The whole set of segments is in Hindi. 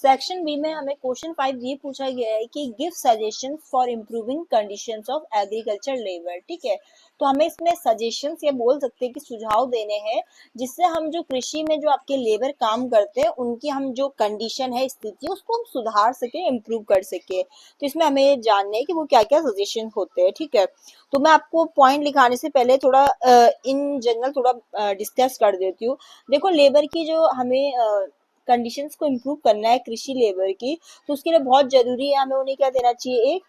सेक्शन बी में हमें क्वेश्चन 5 ये पूछा गया है कि give suggestion for improving conditions of agriculture labour. ठीक है, तो हमें इसमें सजेशंस ये बोल सकते हैं कि सुझाव देने हैं जिससे हम जो कृषि में जो आपके लेबर काम करते हैं उनकी हम जो कंडीशन है, स्थिति, उसको हम सुधार सके, इम्प्रूव कर सके। तो इसमें हमें ये जानना है कि वो क्या क्या सजेशन होते हैं। ठीक है, तो मैं आपको पॉइंट लिखाने से पहले थोड़ा इन जनरल थोड़ा डिस्कस कर देती हूँ। देखो, लेबर की जो हमें कंडीशंस को इम्प्रूव करना है कृषि लेबर की, तो उसके लिए बहुत जरूरी है हमें उन्हें क्या देना चाहिए, एक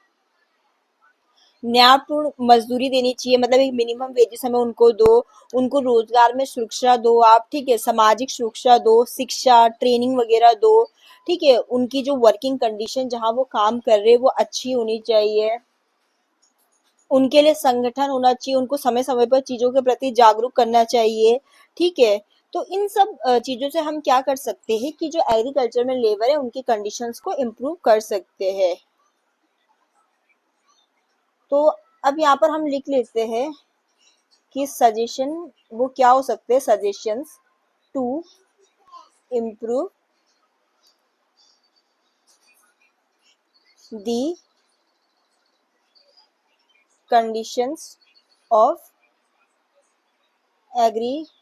न्यायपूर्ण मजदूरी देनी चाहिए, मतलब एक मिनिमम वेजेस हमें उनको दो, उनको रोजगार में सुरक्षा दो आप। ठीक है, सामाजिक सुरक्षा दो, शिक्षा, ट्रेनिंग वगैरह दो। ठीक है, उनकी जो वर्किंग कंडीशन जहाँ वो काम कर रहे हैं वो अच्छी होनी चाहिए, उनके लिए संगठन होना चाहिए, उनको समय समय पर चीजों के प्रति जागरूक करना चाहिए। ठीक है, तो इन सब चीजों से हम क्या कर सकते हैं कि जो एग्रीकल्चर में लेबर है उनकी कंडीशंस को इम्प्रूव कर सकते हैं। तो अब यहाँ पर हम लिख लेते हैं कि सजेशन वो क्या हो सकते हैं, suggestions to improve the conditions of agriculture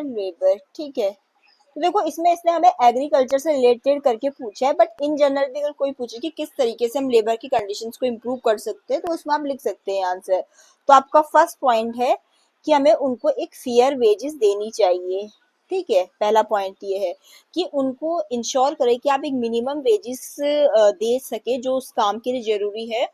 labour. ठीक है, तो देखो इसमें इसने हमें एग्रीकल्चर से रिलेटेड करके पूछा है, बट इन जनरल भी अगर कोई पूछे कि किस तरीके से हम लेबर की कंडीशंस को इम्प्रूव कर सकते हैं तो उसमें आप लिख सकते हैं आंसर। तो आपका फर्स्ट पॉइंट है कि हमें उनको एक फेयर वेजेस देनी चाहिए। ठीक है, पहला पॉइंट ये है कि उनको इंश्योर करें कि आप एक मिनिमम वेजेस दे सके जो उस काम के लिए जरूरी है।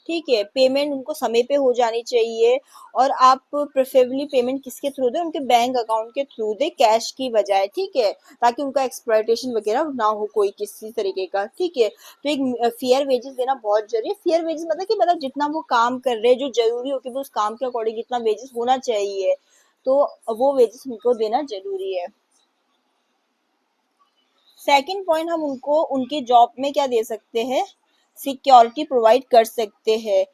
ठीक है, पेमेंट उनको समय पे हो जानी चाहिए, और आप प्रेफरेबली पेमेंट किसके थ्रू दे, उनके बैंक अकाउंट के थ्रू दे, कैश की बजाय। ठीक है, ताकि उनका एक्सप्लॉयटेशन वगैरह ना हो कोई किसी तरीके का। ठीक है, तो एक फेयर वेजेस देना बहुत जरूरी है। फेयर वेजेस मतलब कि मतलब जितना वो काम कर रहे हैं जो जरूरी हो कि वो उस काम के अकॉर्डिंग जितना वेजेस होना चाहिए, तो वो वेजेस उनको देना जरूरी है। सेकंड पॉइंट, हम उनको उनके जॉब में क्या दे सकते हैं, सिक्योरिटी प्रोवाइड कर सकते हैं।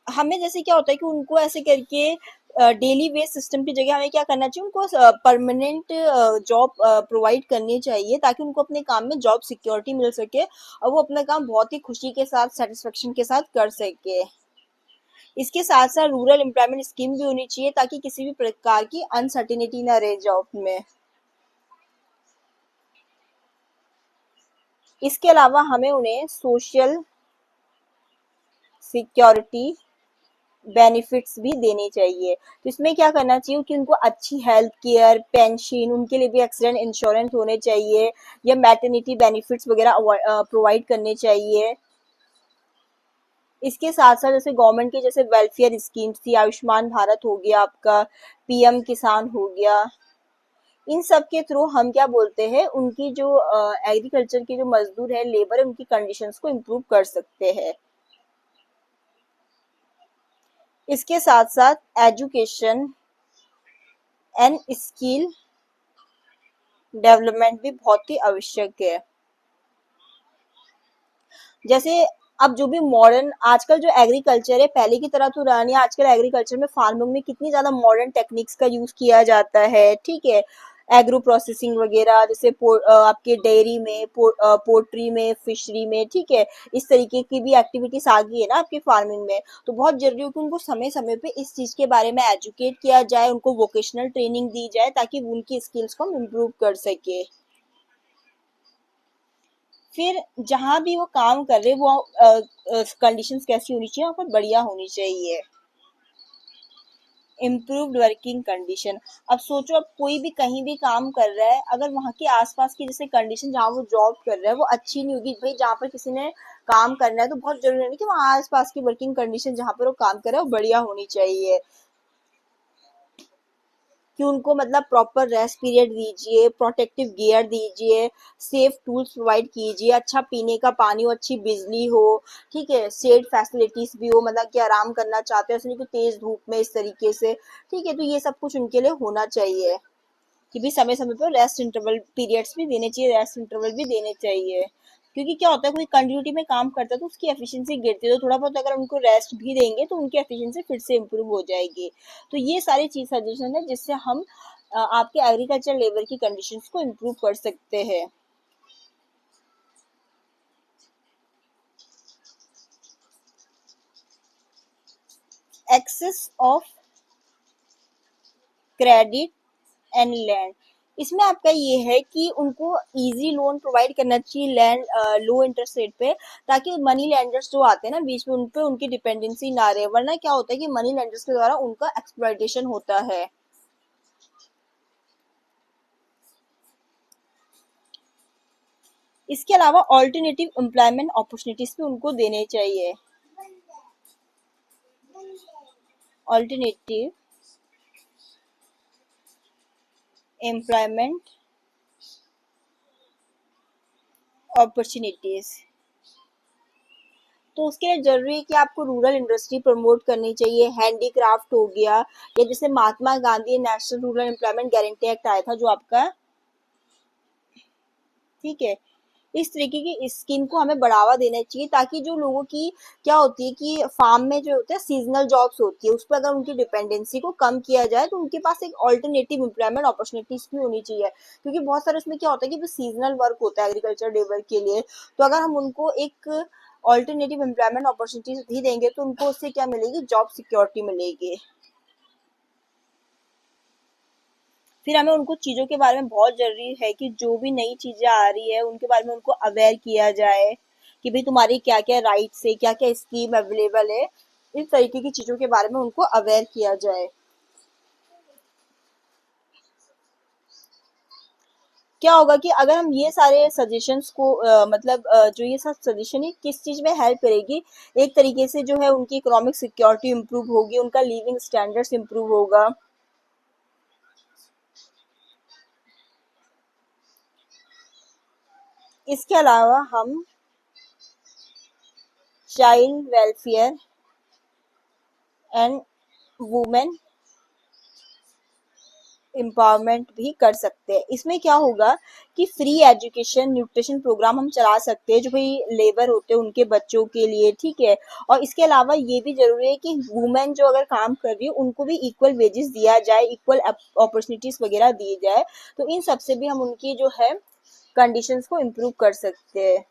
हमें जैसे क्या होता है कि उनको ऐसे करके डेली वेज सिस्टम की जगह हमें क्या करना चाहिए, उनको परमानेंट जॉब प्रोवाइड करनी चाहिए ताकि उनको अपने काम में जॉब सिक्योरिटी मिल सके और वो अपना काम बहुत ही खुशी के साथ, सेटिस्फेक्शन के साथ कर सके। इसके साथ साथ रूरल एम्प्लॉयमेंट स्कीम भी होनी चाहिए ताकि किसी भी प्रकार की अनसर्टिनिटी ना रहे जॉब में। इसके अलावा हमें उन्हें सोशल सिक्योरिटी बेनिफिट्स भी देने चाहिए। तो इसमें क्या करना चाहिए कि उनको अच्छी हेल्थ केयर, पेंशन, उनके लिए भी एक्सीडेंट इंश्योरेंस होने चाहिए, या मैटरनिटी बेनिफिट्स वगैरह प्रोवाइड करने चाहिए। इसके साथ साथ जैसे गवर्नमेंट की जैसे वेलफेयर स्कीम्स थी, आयुष्मान भारत हो गया आपका, पीएम किसान हो गया, इन सब के थ्रू हम क्या बोलते हैं, उनकी जो एग्रीकल्चर के जो मजदूर है, लेबर है, उनकी कंडीशंस को इम्प्रूव कर सकते हैं। इसके साथ साथ एजुकेशन एंड स्किल डेवलपमेंट भी बहुत ही आवश्यक है। जैसे अब जो भी मॉडर्न आजकल जो एग्रीकल्चर है पहले की तरह तो रहा नहीं, आजकल एग्रीकल्चर में फार्मिंग में कितनी ज्यादा मॉडर्न टेक्निक्स का यूज किया जाता है। ठीक है, एग्रो प्रोसेसिंग वगैरह, जैसे आपके डेयरी में, पोल्ट्री में, फिशरी में। ठीक है, इस तरीके की भी एक्टिविटीज आ गई है ना आपकी फार्मिंग में। तो बहुत जरूरी है कि उनको समय समय पे इस चीज के बारे में एजुकेट किया जाए, उनको वोकेशनल ट्रेनिंग दी जाए ताकि उनकी स्किल्स को हम इम्प्रूव कर सके। फिर जहां भी वो काम कर रहे वो कंडीशंस कैसी होनी चाहिए, वहाँ पर बढ़िया होनी चाहिए। इम्प्रूव्ड वर्किंग कंडीशन, अब सोचो, अब कोई भी कहीं भी काम कर रहा है, अगर वहाँ के आसपास की जैसे कंडीशन जहाँ वो जॉब कर रहा है वो अच्छी नहीं होगी, भाई जहाँ पर किसी ने काम करना है तो बहुत जरूरी है कि वहाँ आसपास की वर्किंग कंडीशन जहाँ पर वो काम कर रहा है वो बढ़िया होनी चाहिए। कि उनको मतलब प्रॉपर रेस्ट पीरियड दीजिए, प्रोटेक्टिव गियर दीजिए, सेफ टूल्स प्रोवाइड कीजिए, अच्छा पीने का पानी हो, अच्छी बिजली हो। ठीक है, शेड फैसिलिटीज भी हो, मतलब कि आराम करना चाहते हैं उसमें, कि तेज धूप में इस तरीके से। ठीक है, तो ये सब कुछ उनके लिए होना चाहिए कि भी समय समय पर रेस्ट इंटरवल पीरियड्स भी देने चाहिए, रेस्ट इंटरवल भी देने चाहिए। क्योंकि क्या होता है, कोई कंटिन्यूटी में काम करता है तो उसकी एफिशिएंसी गिरती है, तो थोड़ा बहुत अगर उनको रेस्ट भी देंगे तो उनकी एफिशिएंसी फिर से इम्प्रूव हो जाएगी। तो ये सारी चीज सजेशन है जिससे हम आपके एग्रीकल्चर लेबर की कंडीशंस को इम्प्रूव कर सकते हैं। Access of credit and land, इसमें आपका ये है कि उनको इजी लोन प्रोवाइड करना चाहिए लैंड लो इंटरेस्ट रेट पे, ताकि मनी लैंडर्स जो आते हैं ना बीच में उन पे उनकी डिपेंडेंसी ना रहे, वरना क्या होता है कि मनी लैंडर्स के द्वारा उनका एक्सप्लॉयटेशन होता है। इसके अलावा ऑल्टरनेटिव एम्प्लॉयमेंट अपॉर्चुनिटीज भी उनको देने चाहिए। ऑल्टरनेटिव एम्प्लॉयमेंट अपॉर्चुनिटीज, तो उसके लिए जरूरी है कि आपको रूरल इंडस्ट्री प्रमोट करनी चाहिए, हैंडीक्राफ्ट हो गया, या जैसे Mahatma Gandhi national rural employment guarantee act आया था जो आपका, ठीक है, इस तरीके की स्कीम को हमें बढ़ावा देना चाहिए, ताकि जो लोगों की क्या होती है कि फार्म में जो होता है सीजनल जॉब्स होती है उस पर अगर उनकी डिपेंडेंसी को कम किया जाए तो उनके पास एक ऑल्टरनेटिव एम्प्लॉयमेंट अपॉर्चुनिटीज भी होनी चाहिए, क्योंकि बहुत सारे उसमें क्या होता है कि सीजनल वर्क होता है एग्रीकल्चर लेबर के लिए, तो अगर हम उनको एक ऑल्टरनेटिव एम्प्लॉयमेंट अपॉर्चुनिटीज भी देंगे तो उनको उससे क्या मिलेगी, जॉब सिक्योरिटी मिलेगी। फिर हमें उनको चीज़ों के बारे में बहुत ज़रूरी है कि जो भी नई चीज़ें आ रही है उनके बारे में उनको अवेयर किया जाए कि भाई तुम्हारी क्या क्या राइट्स है, क्या क्या स्कीम अवेलेबल है, इस तरीके की चीज़ों के बारे में उनको अवेयर किया जाए। क्या होगा कि अगर हम ये सारे सजेशंस को जो ये सब सजेशन है किस चीज़ में हेल्प करेगी, एक तरीके से जो है उनकी इकोनॉमिक सिक्योरिटी इंप्रूव होगी, उनका लिविंग स्टैंडर्ड्स इंप्रूव होगा। इसके अलावा हम child welfare and women empowerment भी कर सकते हैं। इसमें क्या होगा कि फ्री एजुकेशन न्यूट्रिशन प्रोग्राम हम चला सकते हैं जो भाई लेबर होते हैं उनके बच्चों के लिए, ठीक है, और इसके अलावा ये भी जरूरी है कि वुमेन जो अगर काम कर रही है उनको भी इक्वल वेजेस दिया जाए, इक्वल अपॉर्चुनिटीज वगैरह दी जाए, तो इन सब से भी हम उनकी जो है कंडीशंस को इम्प्रूव कर सकते हैं।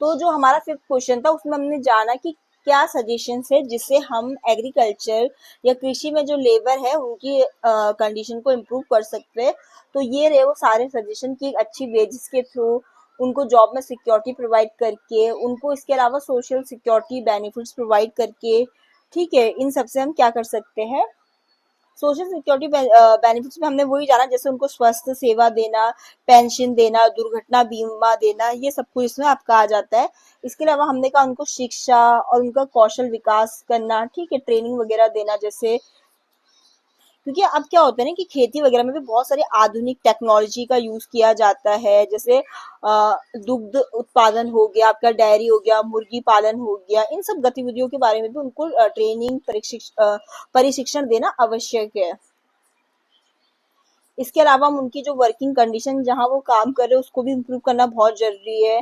तो जो हमारा फिफ्थ क्वेश्चन था उसमें हमने जाना कि क्या सजेशंस है जिससे हम एग्रीकल्चर या कृषि में जो लेबर है उनकी कंडीशन को इम्प्रूव कर सकते हैं। तो ये रहे वो सारे सजेशन की एक अच्छी वेजेस के थ्रू, उनको जॉब में सिक्योरिटी प्रोवाइड करके, उनको इसके अलावा सोशल सिक्योरिटी बेनिफिट्स प्रोवाइड करके, ठीक है, इन सबसे हम क्या कर सकते हैं, सोशल सिक्योरिटी बेनिफिट्स में हमने वही जाना, जैसे उनको स्वास्थ्य सेवा देना, पेंशन देना, दुर्घटना बीमा देना, ये सब कुछ इसमें आपका आ जाता है। इसके अलावा हमने कहा उनको शिक्षा और उनका कौशल विकास करना, ठीक है, ट्रेनिंग वगैरह देना, जैसे क्योंकि अब क्या होता है ना कि खेती वगैरह में भी बहुत सारी आधुनिक टेक्नोलॉजी का यूज किया जाता है, जैसे दुग्ध उत्पादन हो गया, आपका डेयरी हो गया, मुर्गी पालन हो गया, इन सब गतिविधियों के बारे में भी उनको ट्रेनिंग परिशिक्षण देना आवश्यक है। इसके अलावा हम उनकी जो वर्किंग कंडीशन जहाँ वो काम कर रहे हैं उसको भी इम्प्रूव करना बहुत जरूरी है,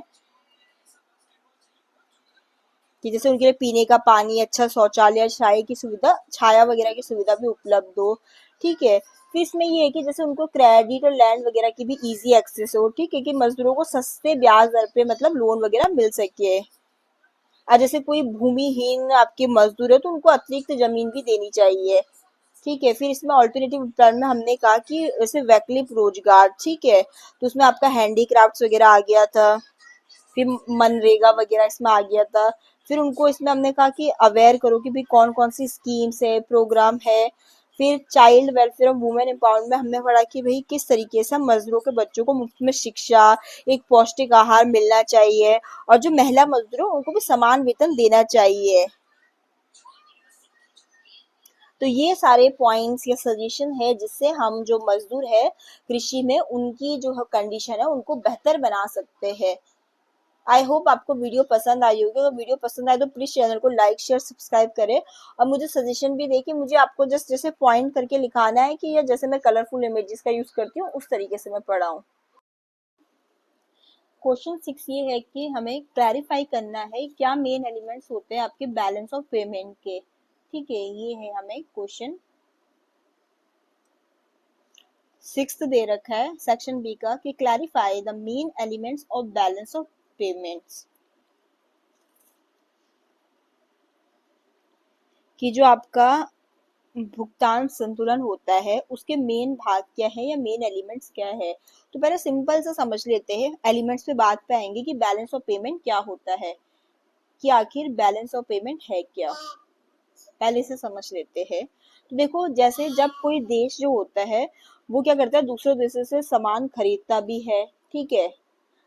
कि जैसे उनके लिए पीने का पानी, अच्छा शौचालय, छाया की सुविधा, छाया वगैरह की सुविधा भी उपलब्ध हो, ठीक है। फिर इसमें ये है कि जैसे उनको क्रेडिट और लैंड वगैरह की भी इजी एक्सेस हो, ठीक है, कि मजदूरों को सस्ते ब्याज दर पे मतलब लोन वगैरह मिल सके। और जैसे कोई भूमिहीन आपके मजदूर है तो उनको अतिरिक्त जमीन भी देनी चाहिए, ठीक है। फिर इसमें ऑल्टरनेटिव प्लान में हमने कहा कि जैसे वैकल्पिक रोजगार, ठीक है, तो उसमें आपका हैंडीक्राफ्ट्स वगैरह आ गया था, फिर मनरेगा वगैरह इसमें आ गया था। फिर उनको इसमें हमने कहा कि अवेयर करो कि भाई कौन कौन सी स्कीम्स है, प्रोग्राम है। फिर चाइल्ड वेलफेयर और वुमेन एम्पावरमेंट में हमने पढ़ा कि भाई किस तरीके से हम मजदूरों के बच्चों को मुफ्त में शिक्षा, एक पौष्टिक आहार मिलना चाहिए, और जो महिला मजदूर है उनको भी समान वेतन देना चाहिए। तो ये सारे पॉइंट्स या सजेशन है जिससे हम जो मजदूर है कृषि में उनकी जो कंडीशन है उनको बेहतर बना सकते हैं। आई होप आपको वीडियो पसंद आई होगी, अगर वीडियो पसंद आए तो प्लीज चैनल को लाइक शेयर सब्सक्राइब करें, और मुझे सजेशन भी दें कि मुझे आपको जस्ट जैसे पॉइंट करके लिखाना है कि या जैसे मैं कलरफुल इमेजेस का यूज करती हूँ उस तरीके से मैं पढ़ाऊँ। क्वेश्चन 6 ये है कि हमें क्लैरिफाई करना है क्या मेन एलिमेंट्स होते हैं आपके बैलेंस ऑफ पेमेंट के, ठीक है, ये है हमें क्वेश्चन सिक्स्थ दे रखा है सेक्शन बी का कि clarify the main elements of balance of payments, कि जो आपका भुगतान संतुलन होता है उसके मेन भाग क्या है या मेन एलिमेंट्स क्या है। तो पहले सिंपल से समझ लेते हैं, एलिमेंट्स पे बात पे आएंगे कि बैलेंस ऑफ पेमेंट क्या होता है, कि आखिर बैलेंस ऑफ पेमेंट है क्या, पहले से समझ लेते हैं। तो देखो, जैसे जब कोई देश जो होता है वो क्या करता है, दूसरे देशों से सामान खरीदता भी है, ठीक है,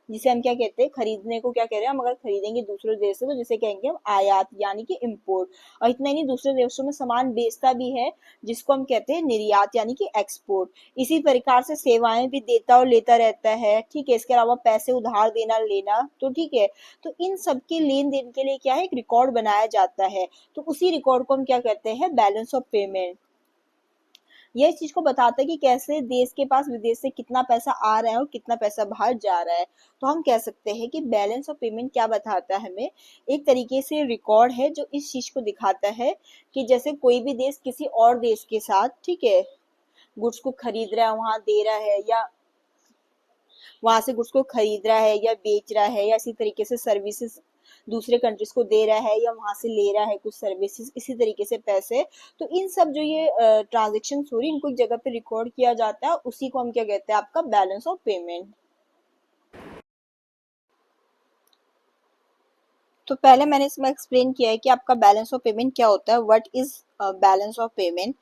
जिसे हम क्या कहते हैं, खरीदने को क्या कह रहे हैं हम, अगर खरीदेंगे दूसरे देश से तो जिसे कहेंगे हम आयात यानी कि इम्पोर्ट। और इतना ही नहीं, दूसरे देशों में सामान बेचता भी है जिसको हम कहते हैं निर्यात यानी कि एक्सपोर्ट। इसी प्रकार से सेवाएं भी देता और लेता रहता है, ठीक है, इसके अलावा पैसे उधार देना लेना, तो ठीक है। तो इन सब के लेन देन के लिए क्या है, एक रिकॉर्ड बनाया जाता है, तो उसी रिकॉर्ड को हम क्या कहते हैं, बैलेंस ऑफ पेमेंट। ये इस चीज को बताता है कि कैसे देश के पास विदेश से कितना पैसा आ रहा है और कितना पैसा बाहर जा रहा है। तो हम कह सकते हैं कि बैलेंस ऑफ पेमेंट क्या बताता है हमें, एक तरीके से रिकॉर्ड है जो इस चीज को दिखाता है कि जैसे कोई भी देश किसी और देश के साथ, ठीक है, गुड्स को खरीद रहा है, वहां दे रहा है, या वहां से गुड्स को खरीद रहा है या बेच रहा है, या इसी तरीके से सर्विसेज दूसरे कंट्रीज को दे रहा है या वहां से ले रहा है कुछ सर्विसेज, इसी तरीके से पैसे। तो इन सब जो ये ट्रांजेक्शन हो रही, इनको एक जगह पे रिकॉर्ड किया जाता है, उसी को हम क्या कहते हैं, आपका बैलेंस ऑफ पेमेंट। तो पहले मैंने इसमें एक्सप्लेन किया है कि आपका बैलेंस ऑफ पेमेंट क्या होता है, what is balance of payment.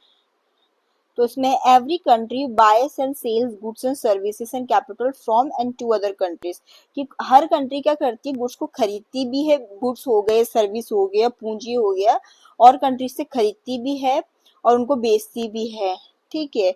तो इसमें every country buys and sells goods and services and capital from and to other countries, कि हर कंट्री क्या करती है, गुड्स को खरीदती भी है, गुड्स हो गए, सर्विस हो गया, पूंजी हो गया, और कंट्री से खरीदती भी है और उनको बेचती भी है, ठीक है।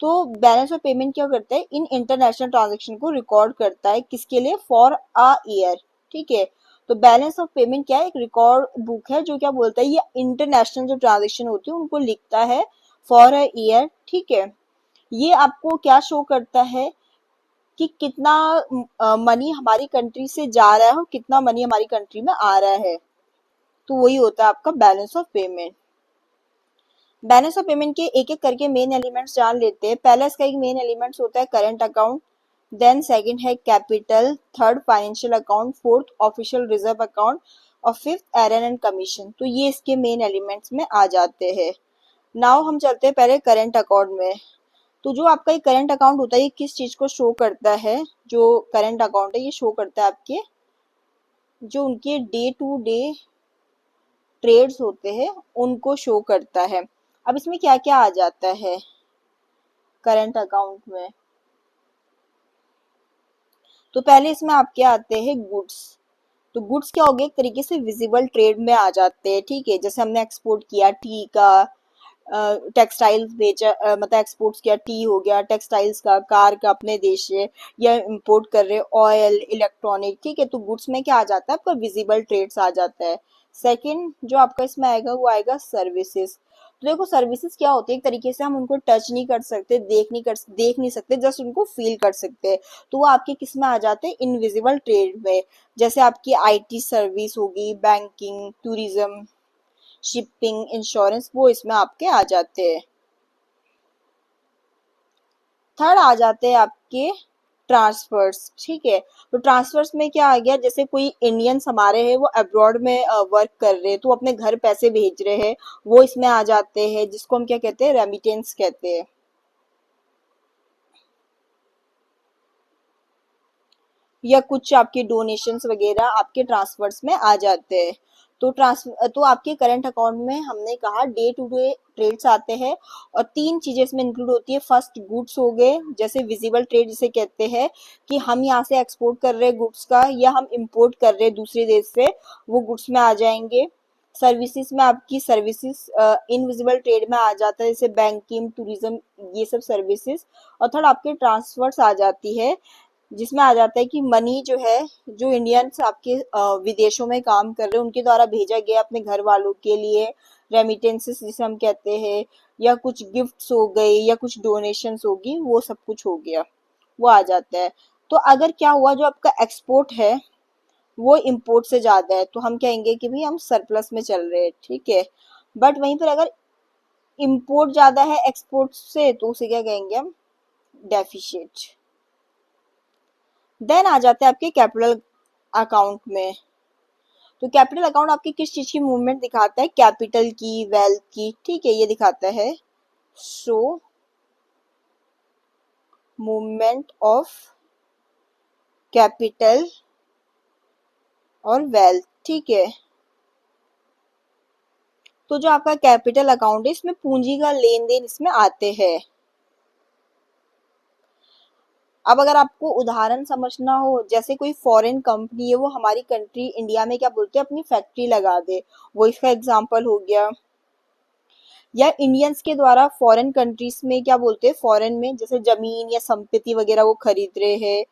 तो बैलेंस ऑफ पेमेंट क्या करता है, इन इंटरनेशनल ट्रांजेक्शन को रिकॉर्ड करता है, किसके लिए, फॉर अ ईयर, ठीक है। तो बैलेंस ऑफ पेमेंट क्या है, एक रिकॉर्ड बुक है जो क्या बोलता है, ये इंटरनेशनल जो ट्रांजेक्शन होती है उनको लिखता है फॉर अ ईयर, ठीक है। ये आपको क्या शो करता है कि कितना मनी हमारी कंट्री से जा रहा है और कितना मनी हमारी कंट्री में आ रहा है। तो वही होता है आपका balance of payment. Balance of payment के एक एक करके मेन एलिमेंट्स जान लेते हैं। पहला इसका एक मेन एलिमेंट्स होता है करंट अकाउंट, देन सेकंड है capital, third financial account, fourth official reserve account, और फिफ्थ एरन एंड कमीशन। तो ये इसके मेन एलिमेंट्स में आ जाते हैं। नाउ हम चलते हैं पहले करंट अकाउंट में। तो जो आपका ये करंट अकाउंट होता है, ये किस चीज को शो करता है, जो करंट अकाउंट है ये शो करता है आपके जो उनके डे टू डे ट्रेड्स होते हैं उनको शो करता है। अब इसमें क्या क्या आ जाता है करंट अकाउंट में, तो पहले इसमें आपके आते हैं गुड्स। तो गुड्स क्या हो गए, एक तरीके से विजिबल ट्रेड में आ जाते हैं, ठीक है। जैसे हमने एक्सपोर्ट किया टी का, टेक्सटाइल्स बेचा, मतलब एक्सपोर्ट्स किया, टी हो गया, टेक्सटाइल्स का, कार का अपने देश से, या इंपोर्ट कर रहे ऑयल, इलेक्ट्रॉनिक, ठीक है। तो गुड्स में क्या आ जाता है, आपका विजिबल ट्रेड्स आ जाता है। सेकंड जो आपका इसमें आएगा वो आएगा सर्विसेज। तो देखो सर्विसेज क्या होती है, एक तरीके से हम उनको टच नहीं कर सकते, देख नहीं सकते, जस्ट उनको फील कर सकते हैं। तो वो आपके किस में आ जाते हैं, इनविजिबल ट्रेड में। जैसे आपकी आईटी सर्विस होगी, बैंकिंग, टूरिज्म, शिपिंग, इंश्योरेंस, वो इसमें आपके आ जाते हैं। थर्ड आ जाते हैं आपके ट्रांसफर्स, ठीक है। तो ट्रांसफर्स में क्या आ गया, जैसे कोई इंडियंस हमारे हैं वो अब्रॉड में वर्क कर रहे हैं, तो अपने घर पैसे भेज रहे हैं, वो इसमें आ जाते हैं, जिसको हम क्या कहते हैं, रेमिटेंस कहते हैं। या कुछ आपके डोनेशंस वगैरह आपके ट्रांसफर्स में आ जाते हैं। तो आपके करंट अकाउंट में हमने कहा डे टू डे ट्रेड्स आते हैं, और तीन चीजें इसमें इंक्लूड होती है। फर्स्ट गुड्स हो गए, जैसे विजिबल ट्रेड जिसे कहते हैं, कि हम यहाँ से एक्सपोर्ट कर रहे हैं गुड्स का, या हम इंपोर्ट कर रहे हैं दूसरे देश से, वो गुड्स में आ जाएंगे। सर्विसेज में आपकी सर्विसेज इनविजिबल ट्रेड में आ जाता है, जैसे बैंकिंग, टूरिज्म, ये सब सर्विसेज। और थर्ड आपके ट्रांसफर्स आ जाती है, जिसमें आ जाता है कि मनी जो है, जो इंडियंस आपके विदेशों में काम कर रहे हैं उनके द्वारा भेजा गया अपने घर वालों के लिए, रेमिटेंसेस जिसे हम कहते हैं, या कुछ गिफ्ट्स हो गए, या कुछ डोनेशंस होगी, वो सब कुछ हो गया, वो आ जाता है। तो अगर क्या हुआ, जो आपका एक्सपोर्ट है वो इम्पोर्ट से ज्यादा है, तो हम कहेंगे कि भाई हम सरप्लस में चल रहे हैं, ठीक है। बट वहीं पर अगर इम्पोर्ट ज्यादा है एक्सपोर्ट से, तो उसे क्या कहेंगे हम, डेफिशिट। देन आ जाते हैं आपके कैपिटल अकाउंट में। तो कैपिटल अकाउंट आपकी किस चीज की मूवमेंट दिखाता है, कैपिटल की, वेल्थ की, ठीक है, ये दिखाता है। सो मूवमेंट ऑफ कैपिटल और वेल्थ, ठीक है। तो जो आपका कैपिटल अकाउंट है इसमें पूंजी का लेन देन इसमें आते हैं। अब अगर आपको उदाहरण समझना हो, जैसे कोई फॉरेन कंपनी है वो हमारी कंट्री इंडिया में क्या बोलते हैं अपनी फैक्ट्री लगा दे, वो इसका एग्जांपल हो गया। या इंडियंस के द्वारा फॉरेन कंट्रीज में क्या बोलते हैं, फॉरेन में जैसे जमीन या संपत्ति वगैरह वो खरीद रहे हैं,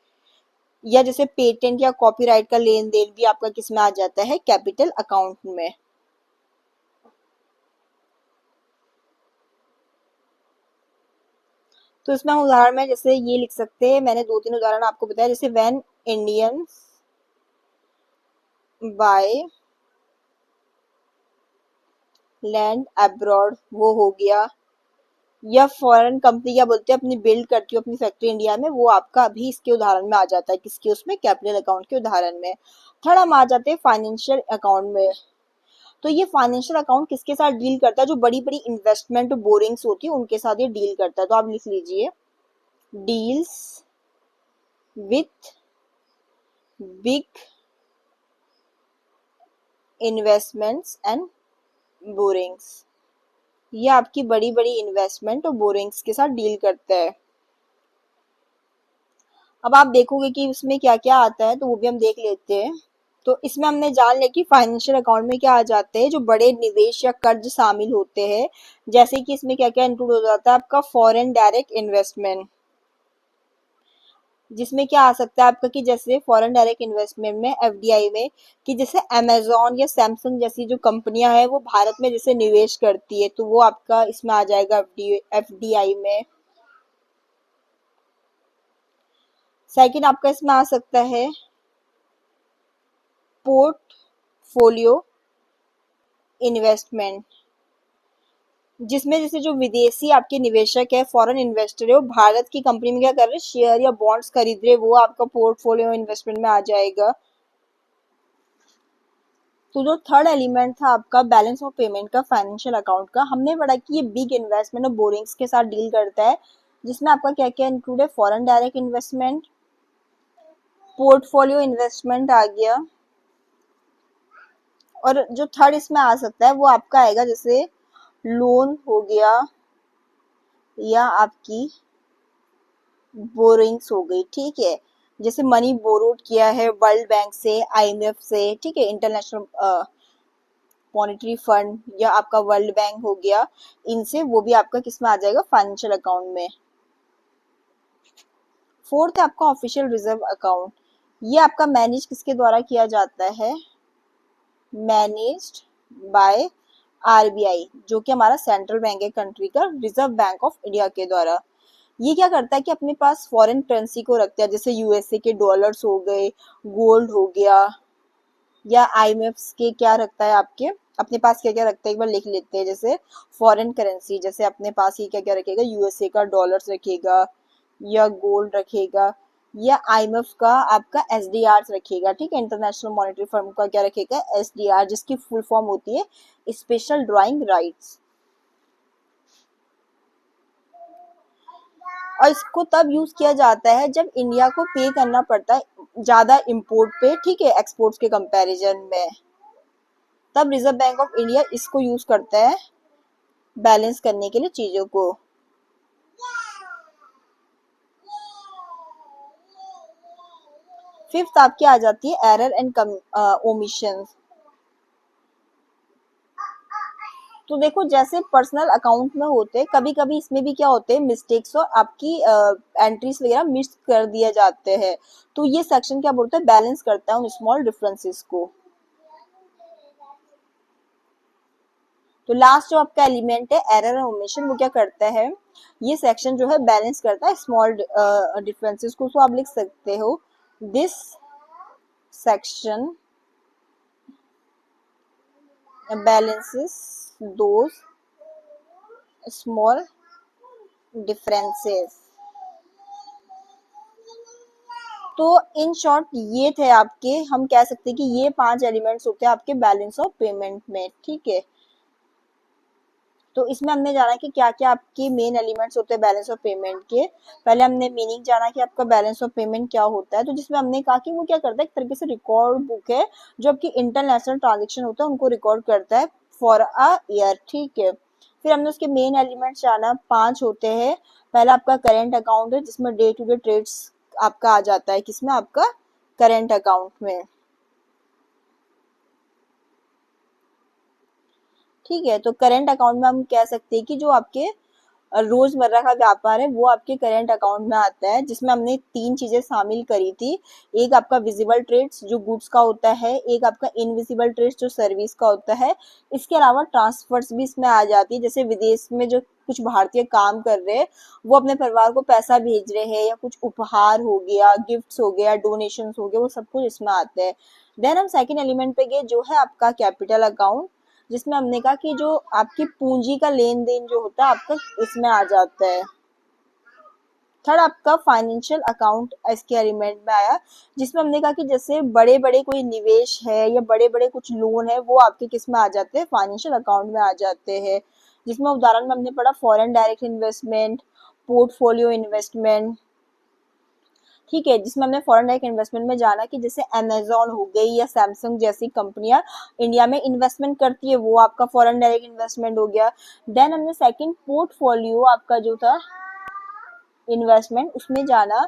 या जैसे पेटेंट या कॉपीराइट का लेन देन भी आपका किस में आ जाता है, कैपिटल अकाउंट में। तो इसमें हम उदाहरण में जैसे ये लिख सकते हैं, मैंने 2-3 उदाहरण आपको बताया, जैसे when Indians by land abroad, वो हो गया। या फॉरेन कंपनी क्या बोलते हैं अपनी बिल्ड करती हो अपनी फैक्ट्री इंडिया में, वो आपका अभी इसके उदाहरण में आ जाता है, किसके, उसमें कैपिटल अकाउंट के उदाहरण में। थर्ड हम आ जाते हैं फाइनेंशियल अकाउंट में। तो ये फाइनेंशियल अकाउंट किसके साथ डील करता है, जो बड़ी बड़ी इन्वेस्टमेंट बोरिंग्स होती है उनके साथ ये डील करता है। तो आप लिख लीजिए, deals with big investments and borings. ये आपकी बड़ी बड़ी इन्वेस्टमेंट और बोरिंग्स के साथ डील करता है। अब आप देखोगे कि इसमें क्या क्या आता है, तो वो भी हम देख लेते हैं। तो इसमें हमने जान लिया कि फाइनेंशियल अकाउंट में क्या आ जाते हैं, जो बड़े निवेश या कर्ज शामिल होते हैं। जैसे कि इसमें क्या क्या इंक्लूड हो जाता है, आपका फॉरेन डायरेक्ट इन्वेस्टमेंट, जिसमें क्या आ सकता है आपका कि जैसे फॉरेन डायरेक्ट इन्वेस्टमेंट में एफडीआई में, कि जैसे अमेजोन या सैमसंग जैसी जो कंपनियां हैं वो भारत में जैसे निवेश करती है, तो वो आपका इसमें आ जाएगा एफडीआई में। सेकंड आपका इसमें आ सकता है पोर्टफोलियो इन्वेस्टमेंट, जिसमें जैसे जो विदेशी आपके निवेशक है, फॉरेन इन्वेस्टर है, वो भारत की कंपनी में क्या कर रहे हैं, शेयर या बॉन्ड्स खरीद रहे हैं, वो आपका पोर्टफोलियो इन्वेस्टमेंट में आ जाएगा। तो जो थर्ड एलिमेंट था आपका बैलेंस ऑफ पेमेंट का फाइनेंशियल अकाउंट का, हमने पढ़ा कि ये बिग इन्वेस्टमेंट और बोरिंग्स के साथ डील करता है, जिसमें आपका क्या क्या इंक्लूड है, foreign direct investment, portfolio investment आ गया, और जो थर्ड इसमें आ सकता है वो आपका आएगा जैसे लोन हो गया, या आपकी बोरिंग्स हो गई, ठीक है। जैसे मनी बोरोड किया है वर्ल्ड बैंक से, आईएमएफ से, ठीक है, इंटरनेशनल मॉनेटरी फंड, या आपका वर्ल्ड बैंक हो गया, इनसे, वो भी आपका किस में आ जाएगा, फाइनेंशियल अकाउंट में। फोर्थ है आपका ऑफिशियल रिजर्व अकाउंट। ये आपका मैनेज किसके द्वारा किया जाता है, मैनेज्ड बाय आरबीआई, जो कि हमारा सेंट्रल बैंक है कंट्री का, रिजर्व बैंक ऑफ इंडिया के द्वारा। ये क्या करता है कि अपने पास फॉरेन करेंसी को रखता है, जैसे यूएसए के डॉलर्स हो गए, गोल्ड हो गया, या आईएमएफ के क्या रखता है आपके अपने पास क्या क्या रखता है, एक बार लिख लेते हैं। जैसे फॉरेन करेंसी, जैसे अपने पास ये क्या क्या रखेगा, यूएसए का डॉलर्स रखेगा, या गोल्ड रखेगा, या आईएमएफ का आपका एसडीआर रखेगा, ठीक है, इंटरनेशनल मॉनेटरी फंड का क्या रखेगा, एसडीआर, जिसकी फुल फॉर्म होती है स्पेशल ड्राइंग राइट्स। और इसको तब यूज किया जाता है जब इंडिया को पे करना पड़ता है ज्यादा इंपोर्ट पे, ठीक है, एक्सपोर्ट्स के कंपैरिजन में, तब रिजर्व बैंक ऑफ इंडिया इसको यूज करता है बैलेंस करने के लिए चीजों को। फिफ्थ आपकी आ जाती है एरर एंड ओमिशन। तो देखो जैसे पर्सनल अकाउंट में होते हैं, कभी कभी इसमें भी क्या होते हैं मिस्टेक्स, और आपकी एंट्रीज वगैरह मिस कर दिए जाते हैं। तो ये सेक्शन क्या बोलते हैं, बैलेंस करता है उन स्मॉल डिफरेंसेस को। तो लास्ट जो आपका एलिमेंट है एरर और ओमिशन, वो क्या करता है, ये सेक्शन जो है बैलेंस करता है स्मॉल डिफरेंसेस को। तो आप लिख सकते हो, this section balances those small differences। तो इन शॉर्ट ये थे आपके, हम कह सकते हैं कि ये 5 एलिमेंट्स होते हैं आपके बैलेंस ऑफ पेमेंट में, ठीक है। तो इसमें हमने जाना कि क्या क्या आपके मेन एलिमेंट्स होते हैं बैलेंस ऑफ पेमेंट के। पहले हमने मीनिंग जाना कि आपका बैलेंस ऑफ पेमेंट क्या होता है, तो जिसमें हमने कहा कि वो क्या करता है, एक तरीके से रिकॉर्ड बुक है जो आपकी इंटरनेशनल ट्रांजेक्शन होता है उनको रिकॉर्ड करता है फॉर अ ईयर, ठीक है। फिर हमने उसके मेन एलिमेंट्स जाना, 5 होते हैं। पहला आपका करेंट अकाउंट है जिसमें डे टू डे ट्रेड्स आपका आ जाता है, किसमें, आपका करेंट अकाउंट में, ठीक है। तो करेंट अकाउंट में हम कह सकते हैं कि जो आपके रोजमर्रा का व्यापार है वो आपके करेंट अकाउंट में आता है, जिसमें हमने 3 चीजें शामिल करी थी। एक आपका विजिबल ट्रेड्स जो गुड्स का होता है, एक आपका इनविजिबल ट्रेड्स जो सर्विस का होता है। इसके अलावा ट्रांसफर्स भी इसमें आ जाती है, जैसे विदेश में जो कुछ भारतीय काम कर रहे हैं वो अपने परिवार को पैसा भेज रहे हैं, या कुछ उपहार हो गया, गिफ्ट्स हो गया, डोनेशंस हो गए, वो सब कुछ इसमें आते हैं। देन हम सेकंड एलिमेंट पे गए जो है आपका कैपिटल अकाउंट, जिसमें हमने कहा कि जो आपकी पूंजी का लेन देन जो होता है आपका इसमें आ जाता है। थर्ड आपका फाइनेंशियल अकाउंट इसके एलिमेंट में आया, जिसमें हमने कहा कि जैसे बड़े बड़े कोई निवेश है या बड़े बड़े कुछ लोन है वो आपके किस में आ जाते हैं, फाइनेंशियल अकाउंट में आ जाते हैं। जिसमें उदाहरण में हमने पढ़ा foreign direct investment, portfolio investment, ठीक है। जिसमें हमने फॉरेन डायरेक्ट इन्वेस्टमेंट में जाना कि जैसे अमेजोन हो गई या सैमसंग जैसी कंपनियां इंडिया में इन्वेस्टमेंट करती है, वो आपका फॉरेन डायरेक्ट इन्वेस्टमेंट हो गया। देन हमने सेकंड पोर्टफोलियो आपका जो था इन्वेस्टमेंट, उसमें जाना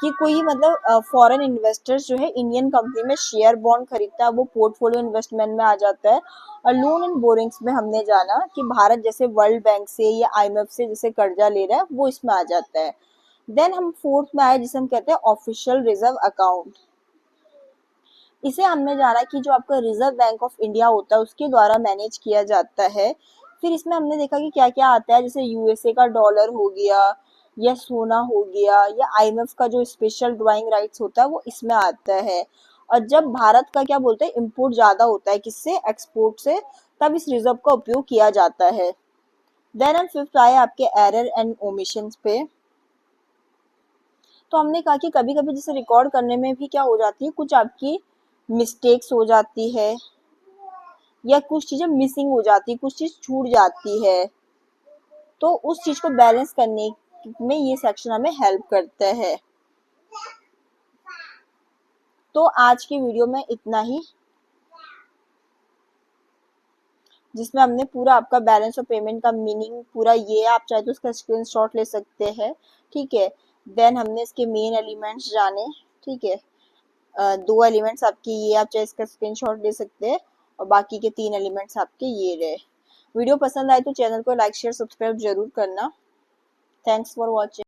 कि कोई मतलब फॉरेन इन्वेस्टर्स जो है इंडियन कंपनी में शेयर बॉन्ड खरीदता है, वो पोर्टफोलियो इन्वेस्टमेंट में आ जाता है। और लोन एंड बोरिंग्स में हमने जाना कि भारत जैसे वर्ल्ड बैंक से या आईएमएफ से जैसे कर्जा ले रहा है वो इसमें आ जाता है। देन हम फोर्थ में आए जिसे हम कहते हैं ऑफिशियल रिजर्व अकाउंट। इसे हमने जाना कि जो आपका रिजर्व बैंक ऑफ इंडिया होता है उसके द्वारा मैनेज किया जाता है। फिर इसमें हमने देखा कि क्या क्या आता है, जैसे यूएसए का डॉलर हो गया, या सोना हो गया, या आईएमएफ का जो स्पेशल ड्राइंग राइट्स होता है वो इसमें आता है। और जब भारत का क्या बोलते हैं इम्पोर्ट ज्यादा होता है किससे, एक्सपोर्ट से, तब इस रिजर्व का उपयोग किया जाता है। देन हम फिफ्थ आए आपके एरर एंड ओमिशंस पे। तो हमने कहा कि कभी कभी जैसे रिकॉर्ड करने में भी क्या हो जाती है, कुछ आपकी मिस्टेक्स हो जाती है, या कुछ चीजें मिसिंग हो जाती है, कुछ चीज छूट जाती है, तो उस चीज को बैलेंस करने में ये सेक्शन हमें हेल्प करता है। तो आज की वीडियो में इतना ही, जिसमें हमने पूरा आपका बैलेंस और पेमेंट का मीनिंग पूरा ये है, आप चाहे तो उसका स्क्रीनशॉट ले सकते हैं, ठीक है। देन हमने इसके मेन एलिमेंट्स जाने, ठीक है। 2 एलिमेंट्स आपके ये, आप चाहे इसका स्क्रीनशॉट ले सकते हैं, और बाकी के 3 एलिमेंट्स आपके ये रहे। वीडियो पसंद आए तो चैनल को लाइक शेयर सब्सक्राइब जरूर करना। Thanks for watching.